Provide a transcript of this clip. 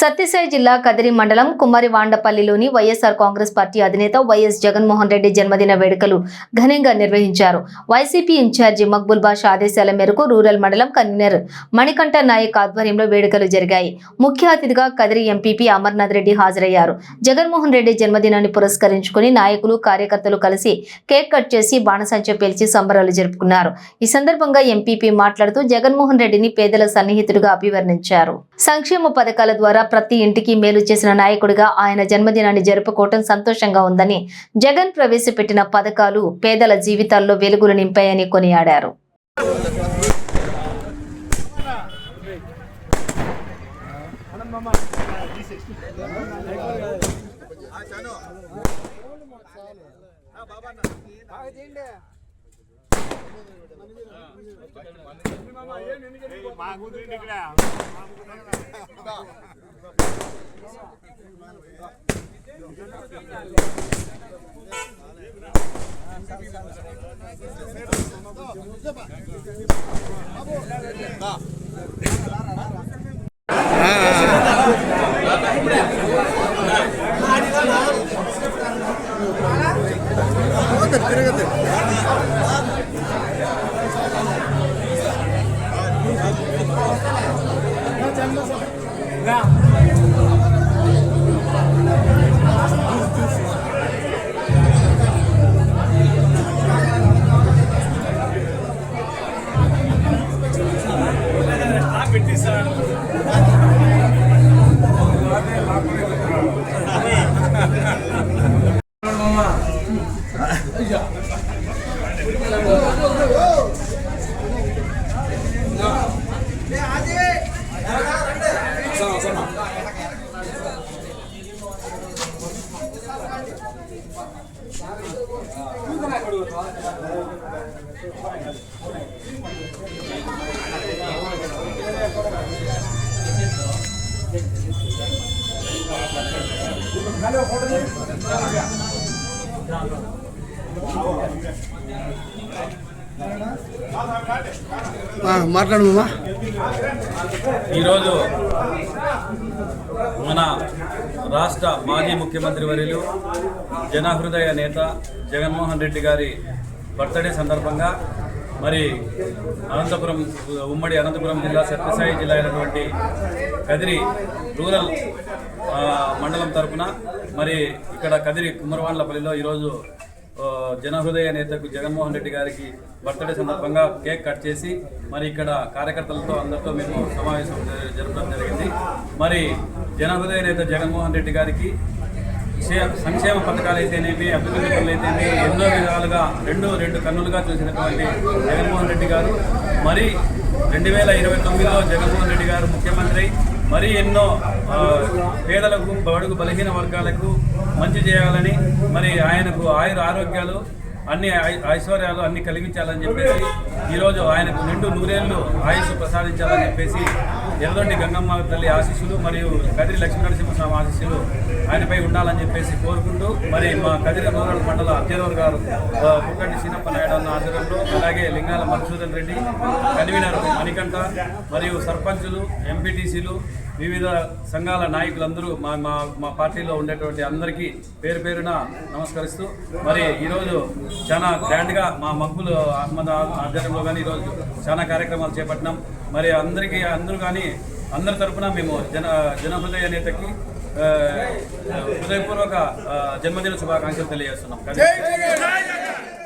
సత్యసాయి జిల్లా కదిరి మండలం కుమ్మరివాండపల్లిలోని వైఎస్ఆర్ కాంగ్రెస్ పార్టీ అధినేత వైఎస్ జగన్మోహన్ రెడ్డి జన్మదిన వేడుకలు ఘనంగా నిర్వహించారు. వైసీపీ ఇన్ఛార్జి మక్బుల్ బాషా ఆదేశాల మేరకు రూరల్ మండలం కన్వీనర్ మణికంఠ నాయక్ ఆధ్వర్యంలో వేడుకలు జరిగాయి. ముఖ్య అతిథిగా కదిరి ఎంపీపీ అమర్నాథ్ రెడ్డి హాజరయ్యారు. జగన్మోహన్ రెడ్డి జన్మదినాన్ని పురస్కరించుకుని నాయకులు కార్యకర్తలు కలిసి కేక్ కట్ చేసి బాణసంచ పేల్చి సంబరాలు జరుపుకున్నారు. ఈ సందర్భంగా ఎంపీపీ మాట్లాడుతూ జగన్మోహన్ రెడ్డిని పేదల సన్నిహితుడిగా అభివర్ణించారు. సంక్షేమ పథకాల ద్వారా ప్రతి ఇంటికి మేలు చేసిన నాయకుడిగా ఆయన జన్మదినాన్ని జరుపుకోవటం సంతోషంగా ఉందని, జగన్ ప్రవేశపెట్టిన పథకాలు పేదల జీవితాల్లో వెలుగులు నింపాయని కొనియాడారు. మాట్లాడమా. ఈరోజు మన రాష్ట్ర మాజీ ముఖ్యమంత్రి వర్యులు జనహృదయ నేత జగన్మోహన్ రెడ్డి గారి బర్త్డే సందర్భంగా మరి ఉమ్మడి అనంతపురం జిల్లా సత్యసాయి జిల్లా అయినటువంటి కదిరి రూరల్ మండలం తరఫున మరి ఇక్కడ కదిరి కుమ్మరివాండ్లపల్లిలో ఈరోజు జనహృదయ నేతకు జగన్మోహన్ రెడ్డి గారికి బర్త్డే సందర్భంగా కేక్ కట్ చేసి మరి ఇక్కడ కార్యకర్తలతో అందరితో మేము సమావేశం జరపడం జరిగింది. మరి జనహృదయ నేత జగన్మోహన్ రెడ్డి గారికి సంక్షేమ పథకాలు అయితేనేమి, అభివృద్ధి పనులు అయితేనేమి ఎన్నో విధాలుగా రెండు కన్నులుగా చూసినటువంటి జగన్మోహన్ రెడ్డి గారు మరి 2029లో జగన్మోహన్ రెడ్డి గారు ముఖ్యమంత్రి మరి ఎన్నో పేదలకు, బడుగు బలహీన వర్గాలకు మంచి చేయాలని మరి ఆయనకు ఆరోగ్యాలు అన్ని ఐశ్వర్యాలు అన్ని కలిగించాలని చెప్పేసి ఈరోజు ఆయనకు నిండు నూరేళ్లు ఆయుష్ ప్రసాదించాలని చెప్పేసి ఎర్రదొడ్డి గంగమ్మ తల్లి ఆశీస్సులు మరియు కదిరి లక్ష్మీనరసింహస్వామి ఆశీస్సులు ఆయనపై ఉండాలని చెప్పేసి కోరుకుంటూ మరి మా కదిరి రూరల్ మండల అధ్యక్షుడు గారు పుక్కటి సీనప్ప నాయుడు అన్న ఆధ్వర్యంలో, అలాగే లింగాల మధుసూదన్ రెడ్డి, కన్వీనర్ మణికంఠ మరియు సర్పంచులు, ఎంపీటీసీలు, వివిధ సంఘాల నాయకులందరూ మా పార్టీలో ఉండేటువంటి అందరికీ పేరు పేరున నమస్కరిస్తూ మరి ఈరోజు చాలా గ్రాండ్గా మా మక్బుల్ అహ్మద్ ఆధ్వర్యంలో కానీ ఈరోజు చాలా కార్యక్రమాలు చేపట్టినాం. మరి అందరూ కానీ అందరి తరఫున మేము జనహృదయ నేతకి హృదయపూర్వక జన్మదిన శుభాకాంక్షలు తెలియజేస్తున్నాం.